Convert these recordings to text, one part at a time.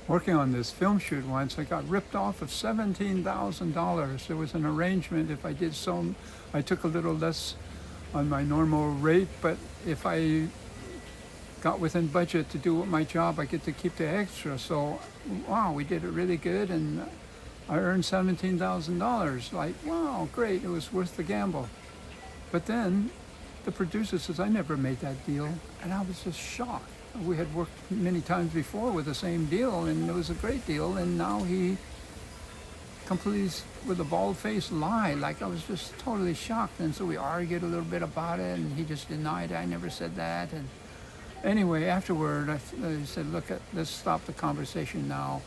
working on this film shoot once, I got ripped off of $17,000. There was an arrangement if I did so, I took a little less on my normal rate, but if I got within budget to do my job, I get to keep the extra. So, wow, we did it really good, and I earned $17,000. Like, wow, great, it was worth the gamble. But then the producer says, I never made that deal, and I was just shocked. We had worked many times before with the same deal, and it was a great deal, and now he completely, with a bald-faced lie. Like, I was just totally shocked, and so we argued a little bit about it, and he just denied I never said that. And anyway, afterward, I said, look, let's stop the conversation now.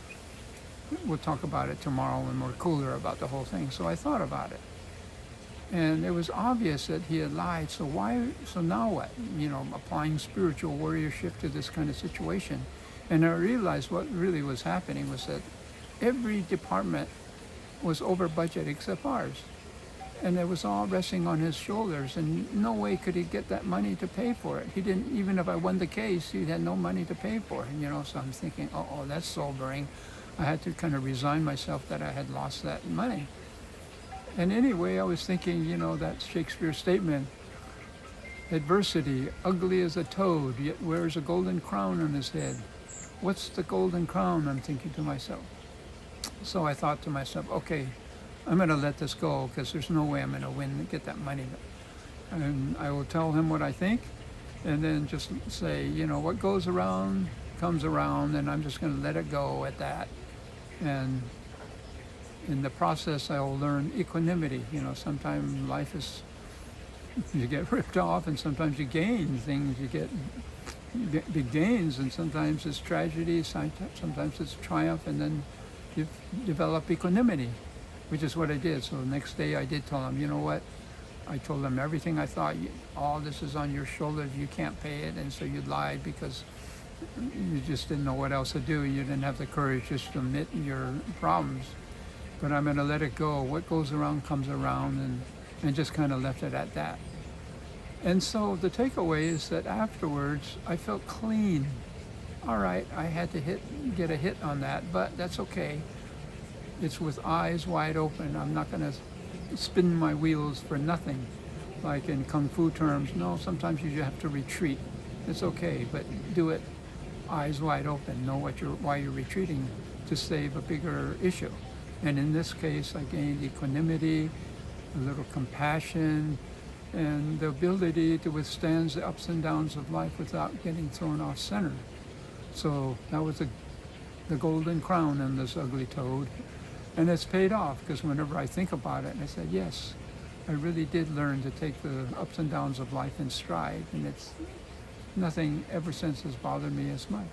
We'll talk about it tomorrow when we're cooler about the whole thing. So I thought about it. And it was obvious that he had lied. So now what? Applying spiritual warriorship to this kind of situation. And I realized what really was happening was that every department was over budget except ours. And it was all resting on his shoulders, and no way could he get that money to pay for it. He didn't, even if I won the case, he had no money to pay for it, so I'm thinking, oh, that's sobering. I had to kind of resign myself that I had lost that money. And anyway, I was thinking, that Shakespeare statement, adversity, ugly as a toad, yet wears a golden crown on his head. What's the golden crown? I'm thinking to myself. So I thought to myself, okay, I'm going to let this go because there's no way I'm going to win and get that money. And I will tell him what I think, and then just say, what goes around comes around, and I'm just going to let it go at that. And in the process, I will learn equanimity. Sometimes life is, you get ripped off, and sometimes you gain things. You get big gains, and sometimes it's tragedy, sometimes it's triumph, and then you develop equanimity, which is what I did. So the next day I did tell him, you know what? I told him everything I thought. All this is on your shoulders. You can't pay it, and so you lied because you just didn't know what else to do. You didn't have the courage just to admit your problems. But I'm going to let it go. What goes around comes around, and just kind of left it at that. And so the takeaway is that afterwards I felt clean. All right, I had to get a hit on that, but that's okay. It's with eyes wide open. I'm not going to spin my wheels for nothing, like in Kung Fu terms. No, sometimes you have to retreat. It's okay, but do it eyes wide open. Know why you're retreating, to save a bigger issue. And in this case, I gained equanimity, a little compassion, and the ability to withstand the ups and downs of life without getting thrown off center. So that was the golden crown on this ugly toad. And it's paid off, because whenever I think about it, I said, yes, I really did learn to take the ups and downs of life in stride, and it's nothing ever since has bothered me as much.